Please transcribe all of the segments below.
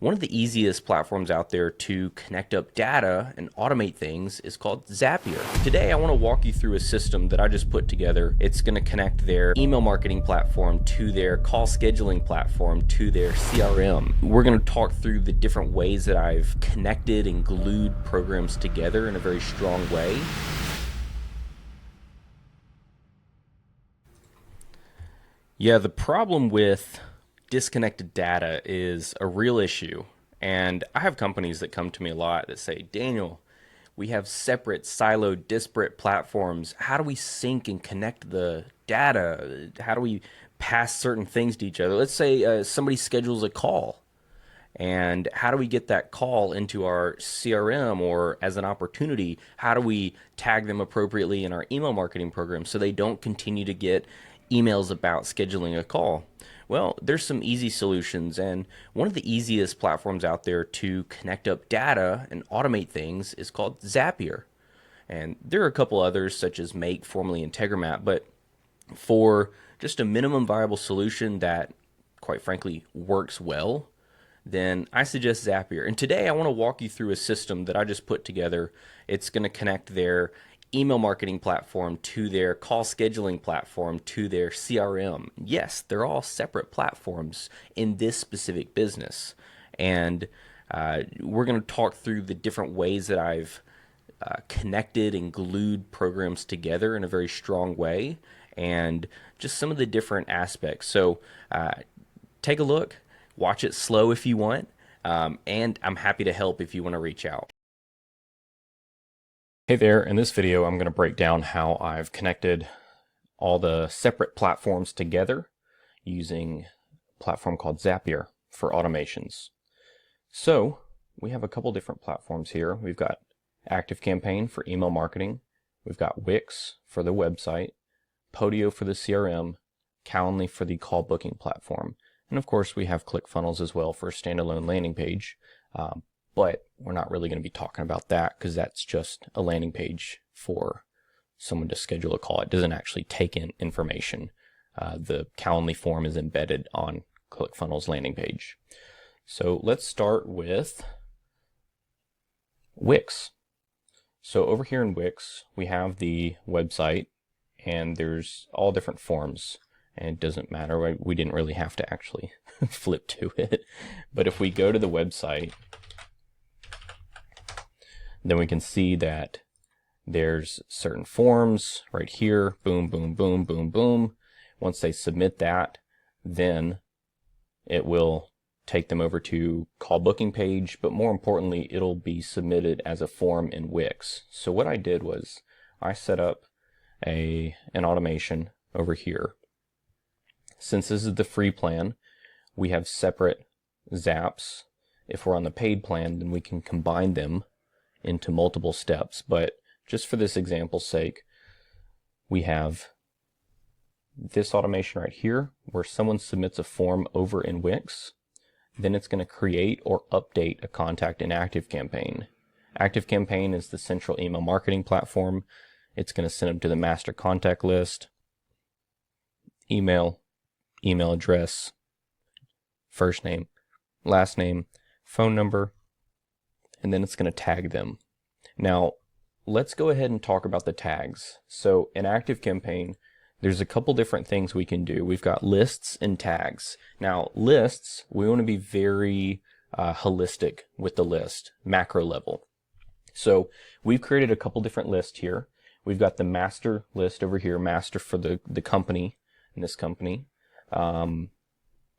One of the easiest platforms out there to connect up data and automate things is called Zapier. Today, I want to walk you through a system that I just put together. It's going to connect their email marketing platform to their call scheduling platform to their CRM. We're going to talk through the different ways that I've connected and glued programs together in a very strong way. Yeah, the problem with disconnected data is a real issue. And I have companies that come to me a lot that say, Daniel, we have separate, siloed, disparate platforms. How do we sync and connect the data? How do we pass certain things to each other? Let's say somebody schedules a call. And how do we get that call into our CRM or as an opportunity? How do we tag them appropriately in our email marketing program so they don't continue to get emails about scheduling a call? Well, there's some easy solutions, and one of the easiest platforms out there to connect up data and automate things is called Zapier. And there are a couple others such as Make, formerly Integromat, but for just a minimum viable solution that, quite frankly, works well, then I suggest Zapier. And today I want to walk you through a system that I just put together. It's going to connect their email marketing platform to their call scheduling platform to their CRM. Yes, they're all separate platforms in this specific business. And we're going to talk through the different ways that I've connected and glued programs together in a very strong way and just some of the different aspects. So take a look. Watch it slow if you want, and I'm happy to help if you want to reach out. Hey there, in this video I'm going to break down how I've connected all the separate platforms together using a platform called Zapier for automations. So we have a couple different platforms here. We've got ActiveCampaign for email marketing, we've got Wix for the website, Podio for the CRM, Calendly for the call booking platform. And of course, we have ClickFunnels as well for a standalone landing page, but we're not really going to be talking about that because that's just a landing page for someone to schedule a call. It doesn't actually take in information. The Calendly form is embedded on ClickFunnels landing page. So let's start with Wix. So over here in Wix, we have the website, and there's all different forms. And it doesn't matter, we didn't really have to actually flip to it. But if we go to the website, then we can see that there's certain forms right here, boom, boom, boom, boom, boom. Once they submit that, then it will take them over to call booking page, but more importantly, it'll be submitted as a form in Wix. So what I did was I set up an automation over here. Since this is the free plan, we have separate zaps. If we're on the paid plan, then we can combine them into multiple steps. But just for this example's sake, we have this automation right here where someone submits a form over in Wix. Then it's going to create or update a contact in ActiveCampaign. ActiveCampaign is the central email marketing platform. It's going to send them to the master contact list, email address, first name, last name, phone number, and then it's going to tag them. Now, let's go ahead and talk about the tags. So in ActiveCampaign, there's a couple different things we can do. We've got lists and tags. Now, lists, we want to be very holistic with the list, macro level. So we've created a couple different lists here. We've got the master list over here, master for the company, in this company. And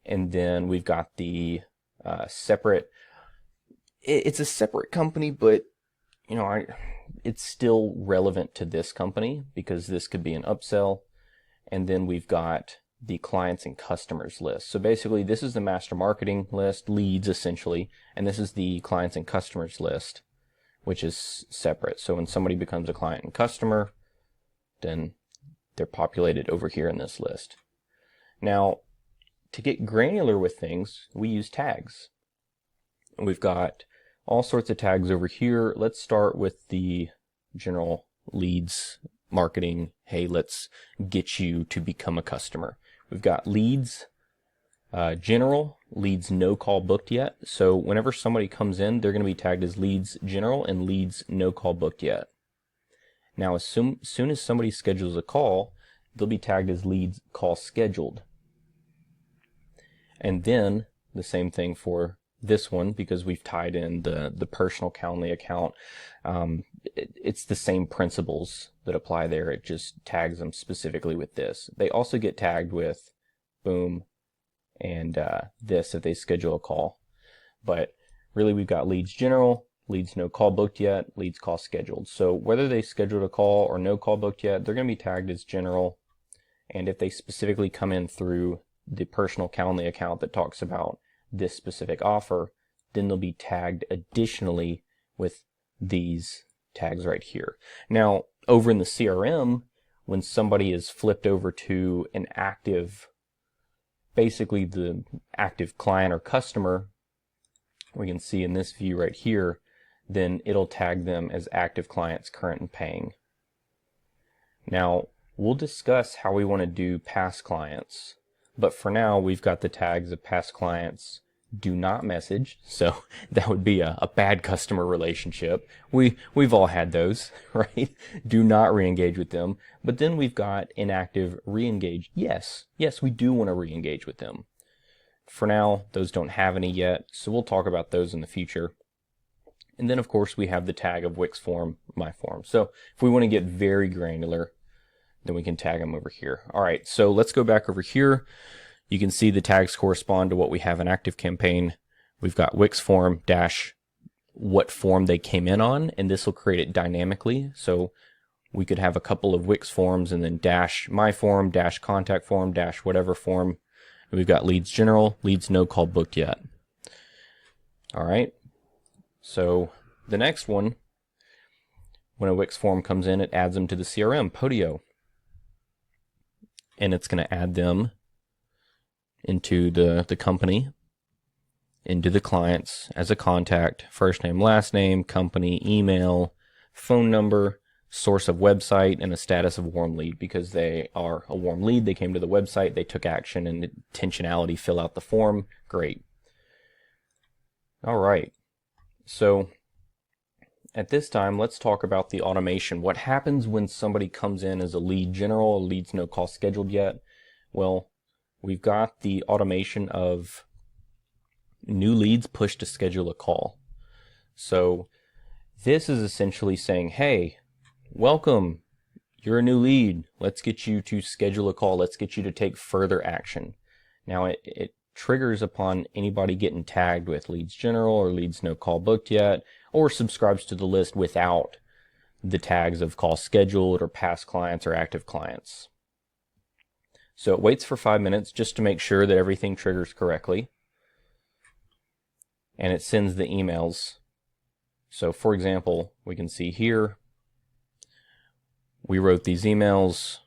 then we've got the separate, it's a separate company, but you know, it's still relevant to this company because this could be an upsell. And then we've got the clients and customers list. So basically this is the master marketing list, leads essentially, and this is the clients and customers list, which is separate. So when somebody becomes a client and customer, then they're populated over here in this list. Now, to get granular with things, we use tags. We've got all sorts of tags over here. Let's start with the general leads marketing. Hey, let's get you to become a customer. We've got leads, general, leads no call booked yet. So whenever somebody comes in, they're going to be tagged as leads general and leads no call booked yet. Now, as soon as somebody schedules a call, they'll be tagged as leads call scheduled. And then the same thing for this one, because we've tied in the personal Calendly account. It's the same principles that apply there. It just tags them specifically with this. They also get tagged with boom and this if they schedule a call. But really, we've got leads general, leads no call booked yet, leads call scheduled. So whether they scheduled a call or no call booked yet, they're going to be tagged as general. And if they specifically come in through the personal Calendly account that talks about this specific offer, then they'll be tagged additionally with these tags right here. Now, over in the CRM, when somebody is flipped over to an active, basically the active client or customer, we can see in this view right here, then it'll tag them as active clients current and paying. Now, we'll discuss how we want to do past clients, but for now we've got the tags of past clients do not message, so that would be a bad customer relationship. We've all had those, right? Do not re-engage with them. But then we've got inactive re-engage. Yes, we do want to re-engage with them. For now, those don't have any yet, so we'll talk about those in the future. And then of course we have the tag of Wix form, my form. So if we want to get very granular, then we can tag them over here. All right, so let's go back over here. You can see the tags correspond to what we have in ActiveCampaign. We've got Wix form dash what form they came in on, and this will create it dynamically. So we could have a couple of Wix forms and then dash my form, dash contact form, dash whatever form. And we've got leads general, leads no call booked yet. All right, so the next one, when a Wix form comes in, it adds them to the CRM, Podio. And it's going to add them into the company, into the clients as a contact, first name, last name, company, email, phone number, source of website, and a status of warm lead. Because they are a warm lead, they came to the website, they took action and intentionality, fill out the form. Great. All right. So at this time, let's talk about the automation. What happens when somebody comes in as a lead general, a leads no call scheduled yet? Well, we've got the automation of new leads pushed to schedule a call. So this is essentially saying, hey, welcome, you're a new lead. Let's get you to schedule a call. Let's get you to take further action. Now it triggers upon anybody getting tagged with leads general or leads no call booked yet, or subscribes to the list without the tags of call scheduled or past clients or active clients. So it waits for 5 minutes just to make sure that everything triggers correctly. And it sends the emails. So for example, we can see here, we wrote these emails,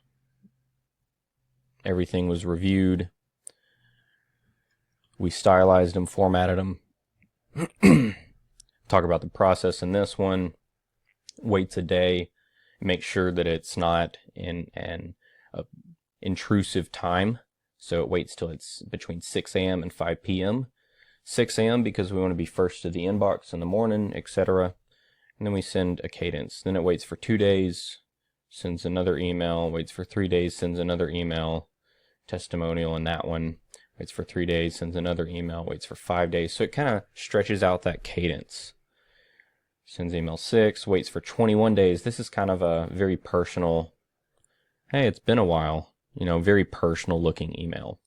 everything was reviewed, we stylized them, formatted them. Talk about the process in this one, waits a day, make sure that it's not in an intrusive time, so it waits till it's between 6 a.m. and 5 p.m. 6 a.m. because we want to be first to the inbox in the morning, etc. And then we send a cadence. Then it waits for 2 days, sends another email, waits for 3 days, sends another email, testimonial in that one, waits for 3 days, sends another email, waits for 5 days. So it kind of stretches out that cadence. Sends email 6, waits for 21 days. This is kind of a very personal, hey, it's been a while. Very personal looking email.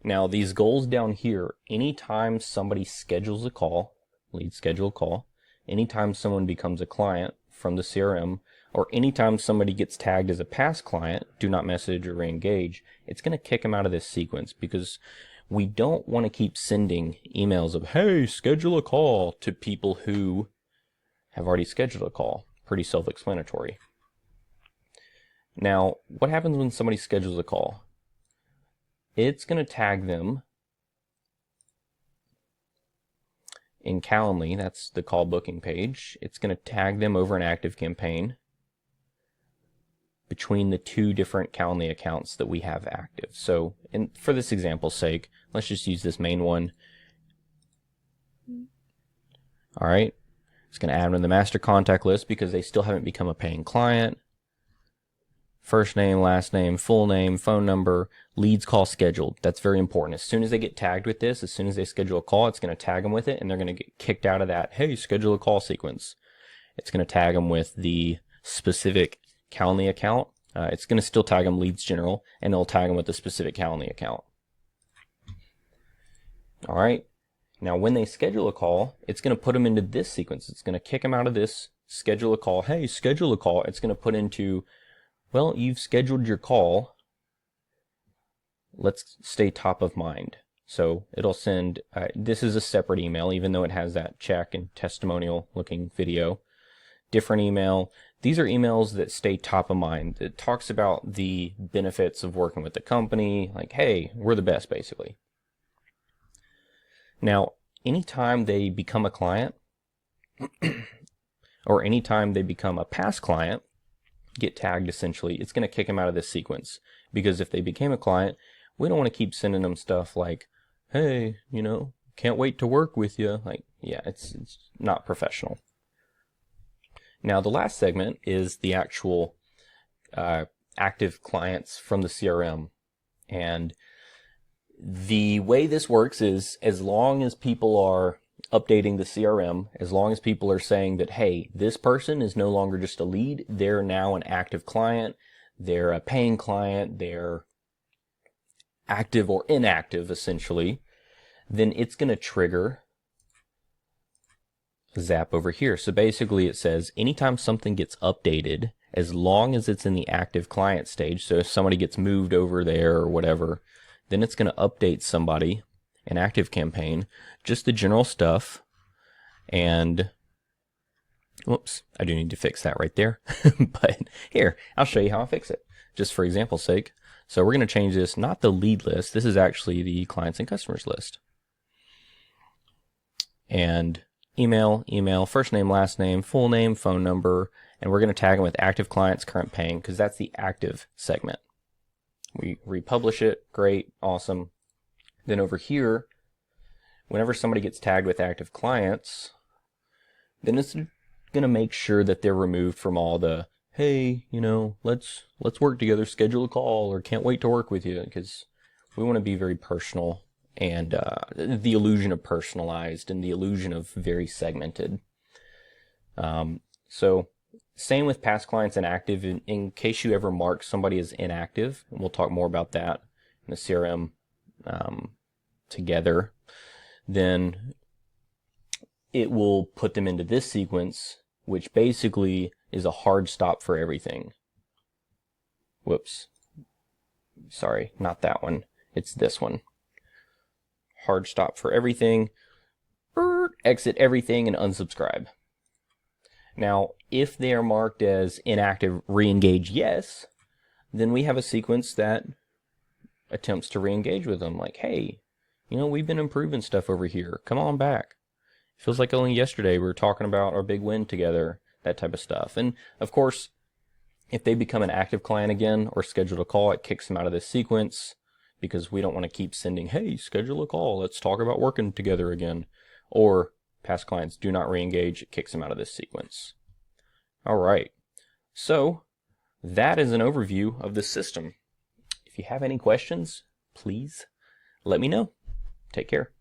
Now these goals down here, anytime somebody schedules a call, lead schedule call, anytime someone becomes a client from the CRM, or anytime somebody gets tagged as a past client, do not message or re-engage, it's going to kick them out of this sequence because we don't want to keep sending emails of, hey, schedule a call to people who have already scheduled a call. Pretty self-explanatory. Now, what happens when somebody schedules a call? It's going to tag them in Calendly. That's the call booking page. It's going to tag them over an ActiveCampaign. between the two different Calendly accounts that we have active. So for this example's sake, let's just use this main one. All right, it's going to add them to the master contact list because they still haven't become a paying client. First name, last name, full name, phone number, leads call scheduled. That's very important. As soon as they get tagged with this, as soon as they schedule a call, it's going to tag them with it, and they're going to get kicked out of that, hey, schedule a call sequence. It's going to tag them with the specific Calendly account. It's going to still tag them leads general, and it'll tag them with the specific Calendly account. All right. Now, when they schedule a call, it's going to put them into this sequence. It's going to kick them out of this, schedule a call. Hey, schedule a call. It's going to put into, well, you've scheduled your call. Let's stay top of mind. So it'll send, this is a separate email, even though it has that check and testimonial looking video. Different email. These are emails that stay top of mind. It talks about the benefits of working with the company, like, hey, we're the best, basically. Now, anytime they become a client, or anytime they become a past client, get tagged essentially, it's going to kick them out of this sequence. Because if they became a client, we don't want to keep sending them stuff like, hey, you know, can't wait to work with you. Like, yeah, it's not professional. Now, the last segment is the actual active clients from the CRM. And the way this works is, as long as people are updating the CRM, as long as people are saying that, hey, this person is no longer just a lead, they're now an active client, they're a paying client, they're active or inactive, essentially, then it's going to trigger Zap over here. So basically it says anytime something gets updated, as long as it's in the active client stage, so if somebody gets moved over there or whatever, then it's going to update somebody in ActiveCampaign, just the general stuff. And whoops, I do need to fix that right there. But here, I'll show you how I fix it, just for example's sake. So we're going to change this, not the lead list, this is actually the clients and customers list. And email, first name, last name, full name, phone number, and we're going to tag them with active clients, current paying, because that's the active segment. We republish it, great, awesome. Then over here, whenever somebody gets tagged with active clients, then it's going to make sure that they're removed from all the, hey, you know, let's work together, schedule a call, or can't wait to work with you, because we want to be very personal, and the illusion of personalized and the illusion of very segmented. So same with past clients and active. In case you ever mark somebody as inactive, and we'll talk more about that in the CRM together, then it will put them into this sequence, which basically is a hard stop for everything. Whoops. Sorry, not that one. It's this one. Hard stop for everything. Exit everything and unsubscribe. Now, if they are marked as inactive, re-engage yes, then we have a sequence that attempts to re-engage with them. Like, hey, you know, we've been improving stuff over here. Come on back. Feels like only yesterday we were talking about our big win together, that type of stuff. And of course, if they become an active client again or schedule a call, it kicks them out of this sequence because we don't want to keep sending, hey, schedule a call, let's talk about working together again. Or past clients do not re-engage, it kicks them out of this sequence. All right, so that is an overview of the system. If you have any questions, please let me know. Take care.